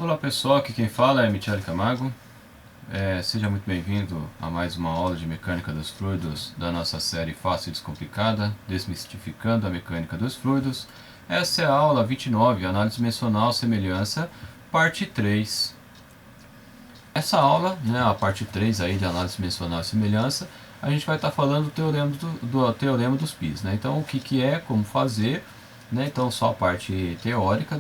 Olá pessoal, aqui quem fala é Michele Camargo. Seja muito bem-vindo a mais uma aula de mecânica dos fluidos da nossa série Fácil e Descomplicada, Desmistificando a Mecânica dos Fluidos. Essa é a aula 29, Análise Dimensional Semelhança, parte 3. Essa aula, né, a parte 3 aí de Análise Dimensional e Semelhança, a gente vai estar falando do Teorema dos Pis. Né? Então, o que é, como fazer, né? Então, só a parte teórica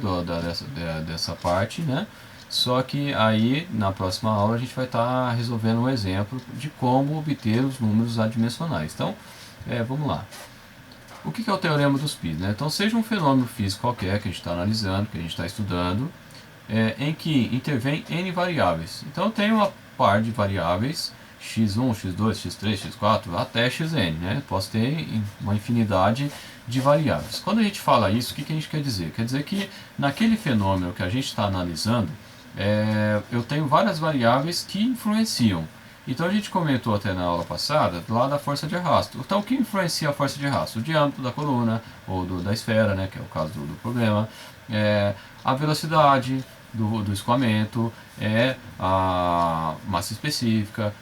dessa parte, né? Só que aí, na próxima aula, a gente vai estar resolvendo um exemplo de como obter os números adimensionais. Então, vamos lá. O que é o Teorema dos Pis? Né? Então, seja um fenômeno físico qualquer que a gente está analisando, que a gente está estudando, em que intervém n variáveis. Então eu tenho uma par de variáveis x1, x2, x3, x4 até xn. Né? Posso ter uma infinidade de variáveis. Quando a gente fala isso, o que a gente quer dizer? Quer dizer que naquele fenômeno que a gente está analisando, eu tenho várias variáveis que influenciam. Então a gente comentou até na aula passada lá da força de arrasto. Então o que influencia a força de arrasto? O diâmetro da coluna ou da esfera, né, que é o caso do problema, a velocidade do escoamento, a massa específica,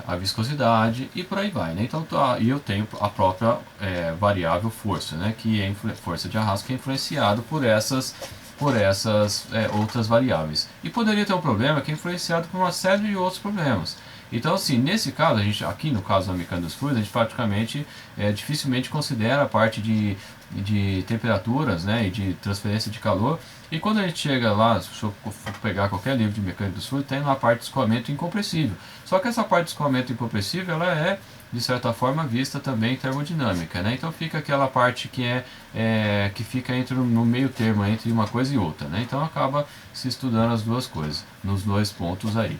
a viscosidade e por aí vai. Né? Então e eu tenho a própria variável força, né, que é força de arrasto, que é influenciado por essas outras variáveis. E poderia ter um problema que é influenciado por uma série de outros problemas. Então, assim, nesse caso, aqui no caso da mecânica dos fluidos, a gente praticamente dificilmente considera a parte de temperaturas, né, e de transferência de calor. E quando a gente chega lá, se eu for pegar qualquer livro de mecânica dos fluidos, tem lá a parte de escoamento incompressível. Só que essa parte de escoamento incompressível, ela é, de certa forma, vista também em termodinâmica. Né? Então fica aquela parte que fica no meio termo entre uma coisa e outra. Né? Então acaba se estudando as duas coisas, nos dois pontos aí.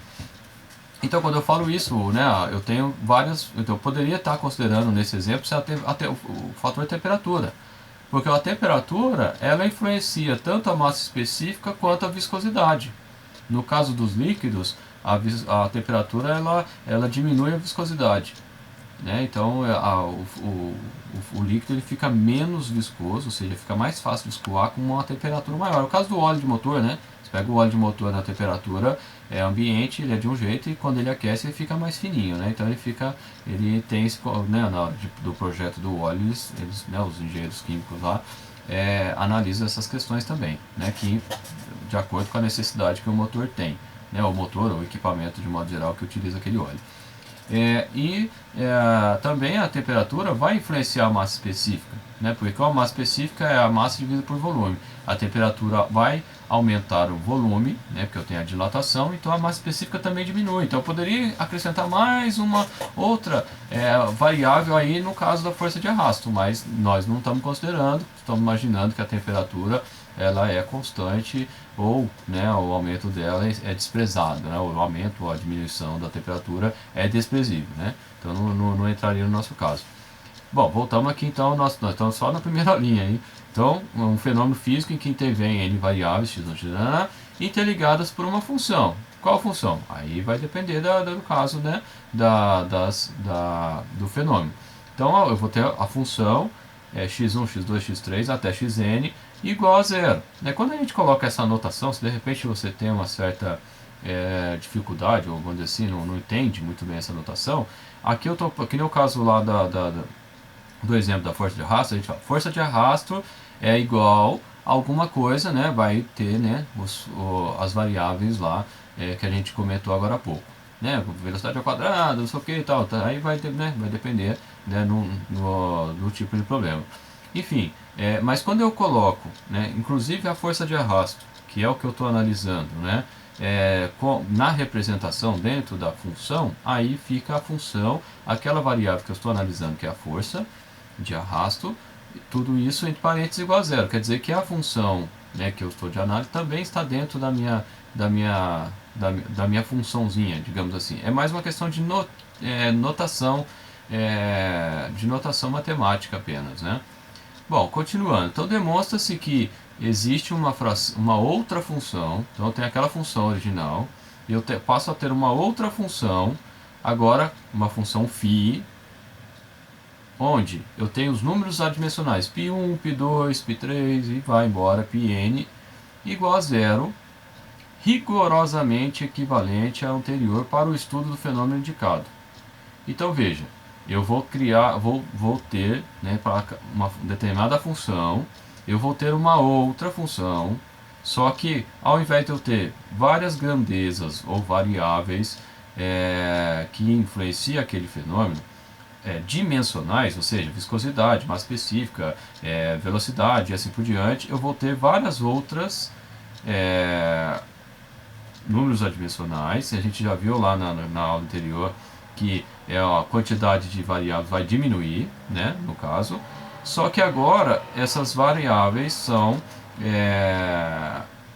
Então, quando eu falo isso, né, eu tenho várias. Então, eu poderia estar considerando nesse exemplo até o fator temperatura. Porque a temperatura ela influencia tanto a massa específica quanto a viscosidade. No caso dos líquidos, a temperatura ela diminui a viscosidade. Né? Então o líquido ele fica menos viscoso, ou seja, fica mais fácil de escoar com uma temperatura maior. No caso do óleo de motor, né? Você pega o óleo de motor na temperatura ambiente, ele é de um jeito, e quando ele aquece ele fica mais fininho. Né? Então ele tem esse, né, na hora do projeto do óleo, né, os engenheiros químicos lá analisam essas questões também, né, que de acordo com a necessidade que o motor tem, né, o motor ou o equipamento de modo geral que utiliza aquele óleo. Também a temperatura vai influenciar a massa específica, né? Porque a massa específica é a massa dividida por volume. A temperatura vai aumentar o volume, né? Porque eu tenho a dilatação, então a massa específica também diminui. Então eu poderia acrescentar mais uma outra variável aí no caso da força de arrasto, mas nós não estamos considerando, estamos imaginando que a temperatura ela é constante, ou, né, o aumento dela é desprezado, né, o aumento ou a diminuição da temperatura é desprezível. Né? Então não entraria no nosso caso. Bom, voltamos aqui então, nós estamos só na primeira linha. Hein? Então, um fenômeno físico em que intervém N variáveis, x1, x interligadas por uma função. Qual função? Aí vai depender do caso, né, do fenômeno. Então eu vou ter a função x1, x2, x3 até xn igual a zero. Quando a gente coloca essa anotação, se de repente você tem uma certa dificuldade, ou vamos dizer assim, não entende muito bem essa anotação, aqui eu estou, aqui no caso lá do exemplo da força de arrasto, a gente fala, força de arrasto é igual a alguma coisa, né, vai ter, né, as variáveis lá que a gente comentou agora há pouco. Né, velocidade ao quadrado, não sei o que e tal, aí vai depender, né, do tipo de problema. Enfim, mas quando eu coloco, né, inclusive a força de arrasto, que é o que eu estou analisando, né, na representação dentro da função, aí fica a função, aquela variável que eu estou analisando, que é a força de arrasto, tudo isso entre parênteses igual a zero. Quer dizer que a função, né, que eu estou de análise também está dentro da minha funçãozinha, digamos assim. É mais uma questão de notação, de notação matemática apenas, né? Bom, continuando. Então demonstra-se que existe uma outra função. Então eu tenho aquela função original e eu passo a ter uma outra função, agora uma função φ, onde eu tenho os números adimensionais π1, π2, π3 e vai embora, πn igual a zero, rigorosamente equivalente à anterior para o estudo do fenômeno indicado. Então veja, eu vou criar, vou ter, né, para uma determinada função, eu vou ter uma outra função, só que ao invés de eu ter várias grandezas ou variáveis que influenciam aquele fenômeno, dimensionais, ou seja, viscosidade, massa específica, velocidade e assim por diante, eu vou ter várias outras números adimensionais. A gente já viu lá na aula anterior que a quantidade de variáveis vai diminuir, né, no caso. Só que agora essas variáveis são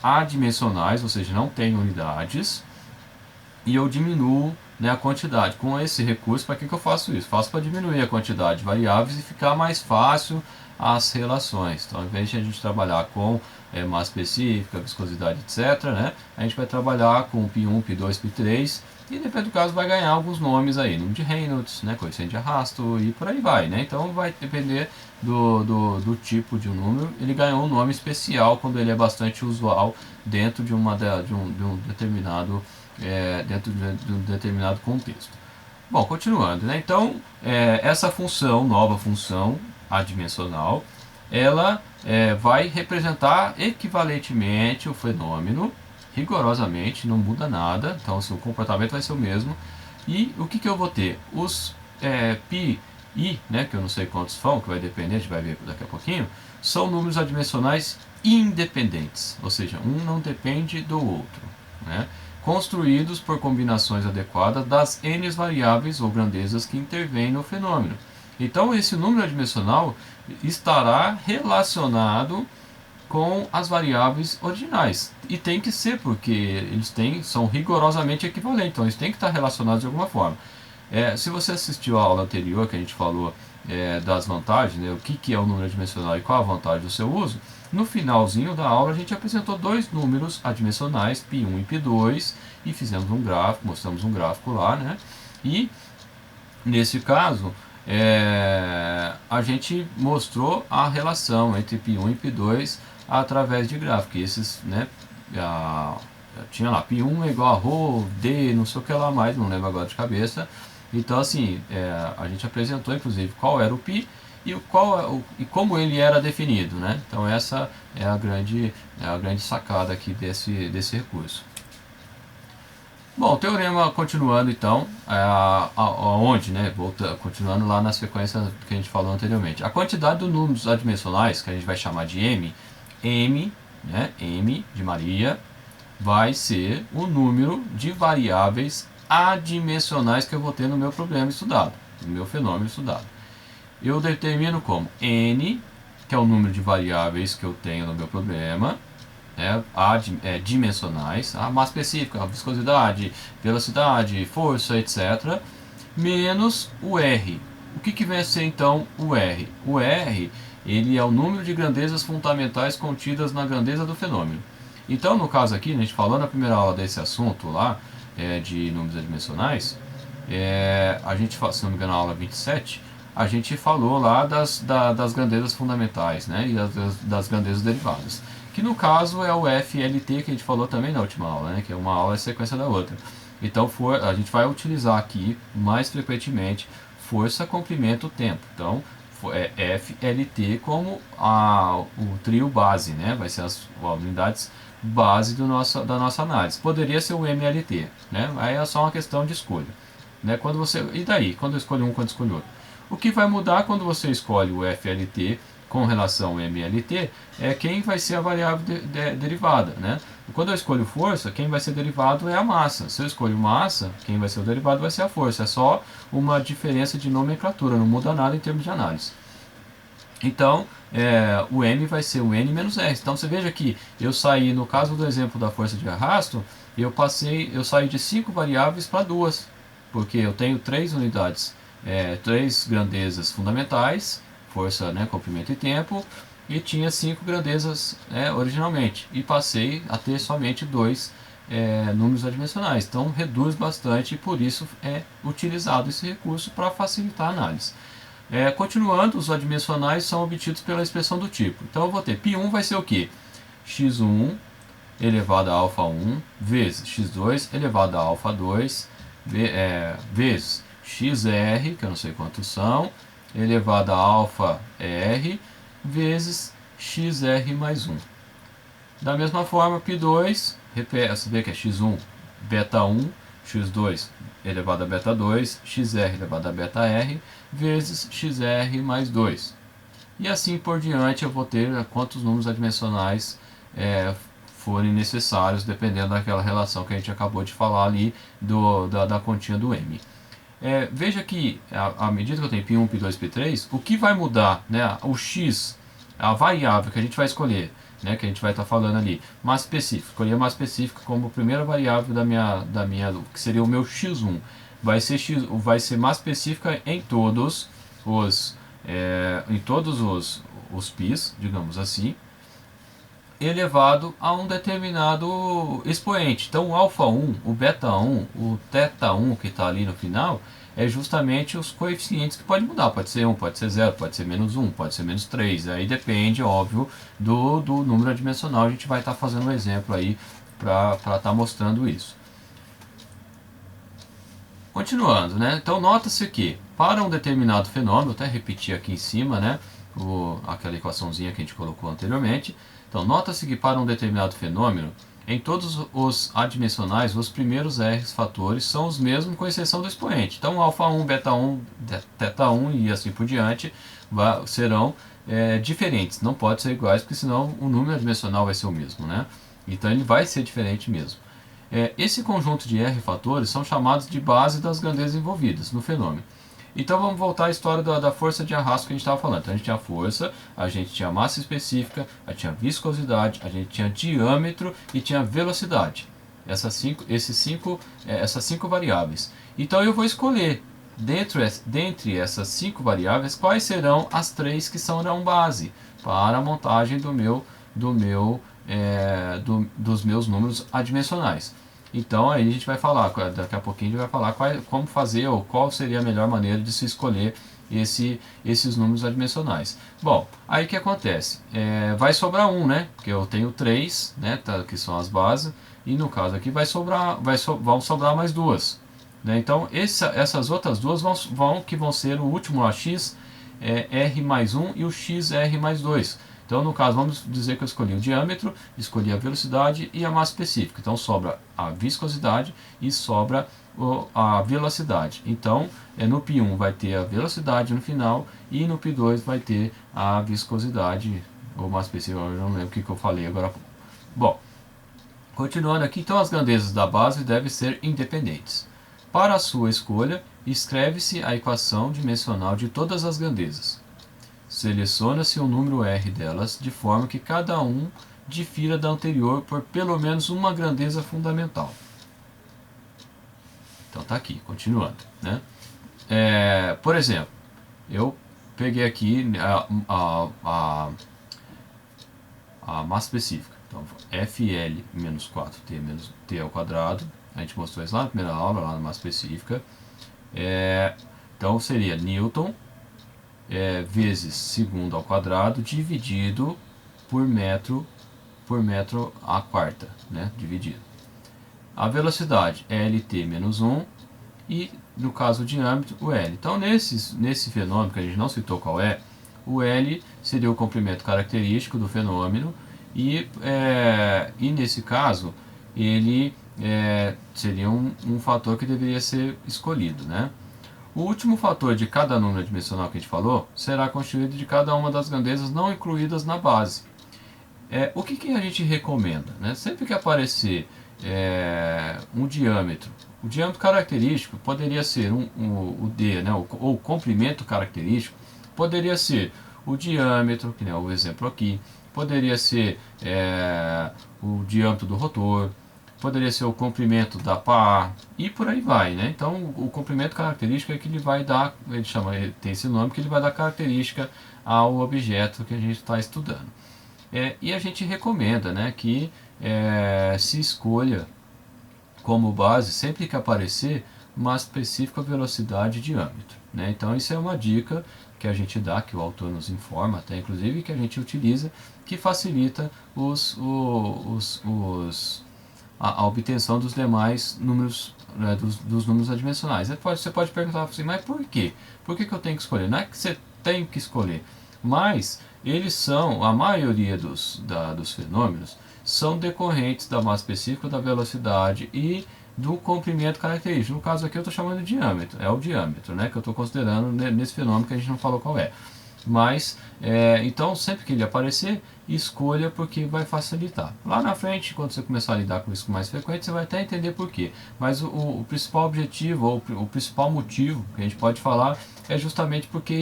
adimensionais, ou seja, não tem unidades, e eu diminuo, né, a quantidade. Com esse recurso, para que eu faço isso? Faço para diminuir a quantidade de variáveis e ficar mais fácil as relações. Então, ao invés de a gente trabalhar com massa específica, viscosidade, etc., né, a gente vai trabalhar com π1, π2, π3, e depende do caso vai ganhar alguns nomes aí, número de Reynolds, né, coeficiente de arrasto e por aí vai, né? Então vai depender do tipo de um número. Ele ganhou um nome especial quando ele é bastante usual dentro de um determinado dentro de um determinado contexto. Bom, continuando, né? Então essa função, nova função adimensional, ela vai representar equivalentemente o fenômeno, rigorosamente, não muda nada, então o comportamento vai ser o mesmo. E o que eu vou ter? Os π e, né, que eu não sei quantos são, que vai depender, a gente vai ver daqui a pouquinho, são números adimensionais independentes, ou seja, um não depende do outro, né? Construídos por combinações adequadas das n variáveis ou grandezas que intervêm no fenômeno. Então esse número adimensional estará relacionado com as variáveis originais. E tem que ser, porque eles são rigorosamente equivalentes, então eles têm que estar relacionados de alguma forma. Se você assistiu à aula anterior, que a gente falou das vantagens, né, o que é o número adimensional e qual a vantagem do seu uso, no finalzinho da aula a gente apresentou dois números adimensionais, π1 e π2, e fizemos um gráfico, mostramos um gráfico lá, né? E nesse caso a gente mostrou a relação entre π1 e π2 através de gráfico. E esses, né, tinha lá π1 é igual a ρ, d, não sei o que lá mais, não lembro agora de cabeça. Então assim, a gente apresentou inclusive qual era o π e como ele era definido, né? Então essa é a grande sacada aqui desse recurso. Bom, o teorema continuando então, onde, né, continuando lá na sequência que a gente falou anteriormente. A quantidade de números adimensionais, que a gente vai chamar de M, né, M de Maria, vai ser o número de variáveis adimensionais que eu vou ter no meu problema estudado, no meu fenômeno estudado. Eu determino como N, que é o número de variáveis que eu tenho no meu problema, dimensionais, a massa específica, a viscosidade, velocidade, força, etc., menos o R. O que vai ser então o R? O R, ele é o número de grandezas fundamentais contidas na grandeza do fenômeno. Então, no caso aqui, a gente falou na primeira aula desse assunto lá, de números adimensionais, a gente, se não me engano, na aula 27, a gente falou lá das grandezas fundamentais, né, e das grandezas derivadas. Que no caso é o FLT que a gente falou também na última aula, né, que é uma aula em sequência da outra. Então a gente vai utilizar aqui mais frequentemente força, comprimento, tempo. Então FLT como o trio base, né, vai ser as unidades base da nossa análise. Poderia ser o MLT, né, aí é só uma questão de escolha, né, e daí? Quando eu escolho um, quando eu escolho outro? O que vai mudar quando você escolhe o FLT com relação ao MLT é quem vai ser a variável derivada, né? Quando eu escolho força, quem vai ser derivado é a massa. Se eu escolho massa, quem vai ser o derivado vai ser a força. É só uma diferença de nomenclatura, não muda nada em termos de análise. Então, o M vai ser o N menos R. Então, você veja que eu saí, no caso do exemplo da força de arrasto, eu saí de 5 variáveis para 2, porque eu tenho 3 unidades, 3 grandezas fundamentais, força, né, comprimento e tempo, e tinha 5 grandezas originalmente, e passei a ter somente 2 números adimensionais. Então, reduz bastante e por isso é utilizado esse recurso para facilitar a análise. Continuando, os adimensionais são obtidos pela expressão do tipo. Então eu vou ter π1 vai ser o quê? x1 elevado a alfa 1 vezes x2 elevado a alfa 2 vezes xr, que eu não sei quantos são, elevado a alfa r vezes xr mais 1. Da mesma forma, π2, você vê que é x1 beta 1, x2 elevado a beta 2, xr elevado a beta r, vezes xr mais 2. E assim por diante eu vou ter quantos números adimensionais forem necessários, dependendo daquela relação que a gente acabou de falar ali da continha do m. Veja que à medida que eu tenho π1, π2, π3, o que vai mudar, né, o x, a variável que a gente vai escolher, né, que a gente vai estar falando ali, mais específico, escolher mais específico como primeira variável da minha que seria o meu x1, vai ser mais específica em todos os π's, digamos assim, elevado a um determinado expoente. Então o alfa 1, o beta 1, o teta 1 que está ali no final, é justamente os coeficientes que podem mudar. Pode ser 1, pode ser 0, pode ser menos 1, pode ser menos 3. Aí depende, óbvio, do número adimensional. A gente vai estar fazendo um exemplo aí para estar mostrando isso. Continuando, né? Então nota-se que para um determinado fenômeno, até repetir aqui em cima, né, aquela equaçãozinha que a gente colocou anteriormente. Então nota-se que para um determinado fenômeno, em todos os adimensionais, os primeiros r fatores são os mesmos, com exceção do expoente. Então alfa 1, beta 1, teta 1 e assim por diante serão diferentes. Não pode ser iguais, porque senão o número adimensional vai ser o mesmo, né? Então ele vai ser diferente mesmo. Esse conjunto de R fatores são chamados de base das grandezas envolvidas no fenômeno. Então vamos voltar à história da força de arrasto que a gente estava falando. Então a gente tinha força, a gente tinha massa específica, a gente tinha viscosidade, a gente tinha diâmetro e tinha velocidade. Essas cinco variáveis. Então eu vou escolher, dentre essas 5 variáveis, quais serão as 3 que serão base para a montagem dos meus números adimensionais. Então aí a gente vai falar, daqui a pouquinho a gente vai falar como fazer ou qual seria a melhor maneira de se escolher esses números adimensionais. Bom, aí o que acontece? Vai sobrar um, né? Porque eu tenho 3, né, que são as bases, e no caso aqui vão sobrar mais duas. Né? Então essas outras duas vão ser o último AX, R mais 1 e o XR mais 2. Então, no caso, vamos dizer que eu escolhi o diâmetro, escolhi a velocidade e a massa específica. Então, sobra a viscosidade e sobra a velocidade. Então, no π1 vai ter a velocidade no final e no π2 vai ter a viscosidade, ou massa específica, eu não lembro o que eu falei agora. Bom, continuando aqui, então as grandezas da base devem ser independentes. Para a sua escolha, escreve-se a equação dimensional de todas as grandezas. Seleciona-se o número R delas, de forma que cada um difira da anterior por pelo menos uma grandeza fundamental. Então tá aqui, continuando. Né? Por exemplo, eu peguei aqui a massa específica. Então, FL menos 4T menos T ao quadrado. A gente mostrou isso lá na primeira aula, lá na massa específica. Então seria Newton vezes segundo ao quadrado dividido por metro a quarta, né? Dividido. A velocidade é LT menos 1 e, no caso, o diâmetro, o L. Então, nesse fenômeno que a gente não citou qual é, o L seria o comprimento característico do fenômeno e nesse caso, ele seria um fator que deveria ser escolhido, né? O último fator de cada número adimensional que a gente falou será constituído de cada uma das grandezas não incluídas na base. O que a gente recomenda? Né? Sempre que aparecer um diâmetro, o diâmetro característico poderia ser o D, né? ou o comprimento característico, poderia ser o diâmetro, que é o exemplo aqui, poderia ser o diâmetro do rotor, poderia ser o comprimento da pá e por aí vai, né? Então o comprimento característico é que ele vai dar, tem esse nome, que ele vai dar característica ao objeto que a gente está estudando. E a gente recomenda, né, que se escolha como base, sempre que aparecer, massa específica, velocidade e diâmetro, né? Então isso é uma dica que a gente dá, que o autor nos informa até inclusive, que a gente utiliza, que facilita a obtenção dos demais números, né, dos números adimensionais. Você pode perguntar assim, mas por quê? Por que eu tenho que escolher? Não é que você tem que escolher, mas eles são, a maioria dos fenômenos, são decorrentes da massa específica, da velocidade e do comprimento característico. No caso aqui eu estou chamando de diâmetro, é o diâmetro, né, que eu estou considerando nesse fenômeno que a gente não falou qual é. Mas, então sempre que ele aparecer, escolha, porque vai facilitar. Lá na frente, quando você começar a lidar com isso com mais frequente, você vai até entender por quê. Mas o principal objetivo, ou o principal motivo que a gente pode falar, é justamente porque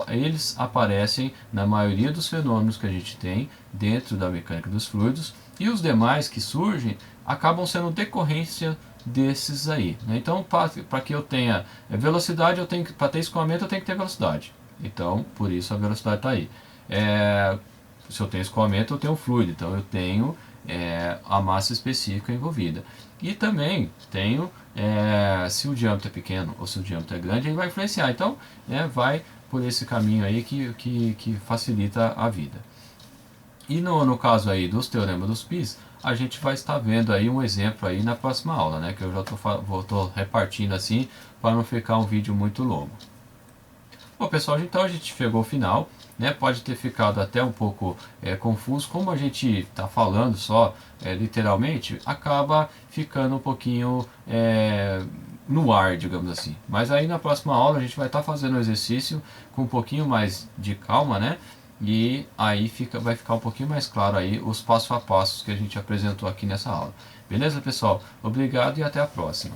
eles aparecem na maioria dos fenômenos que a gente tem dentro da mecânica dos fluidos, e os demais que surgem acabam sendo decorrência desses aí, né? Então, para que eu tenha velocidade, para ter escoamento eu tenho que ter velocidade. Então, por isso a velocidade está aí. Se eu tenho escoamento, eu tenho fluido, então eu tenho a massa específica envolvida. E também tenho, se o diâmetro é pequeno ou se o diâmetro é grande, ele vai influenciar. Então, vai por esse caminho aí que facilita a vida. E no caso aí dos teoremas dos πs, a gente vai estar vendo aí um exemplo aí na próxima aula, né? Que eu já estou repartindo assim para não ficar um vídeo muito longo. Bom pessoal, então a gente chegou ao final, né? Pode ter ficado até um pouco confuso, como a gente está falando só literalmente, acaba ficando um pouquinho no ar, digamos assim. Mas aí na próxima aula a gente vai estar fazendo o exercício com um pouquinho mais de calma, né? E aí vai ficar um pouquinho mais claro aí os passo a passos que a gente apresentou aqui nessa aula. Beleza pessoal? Obrigado e até a próxima.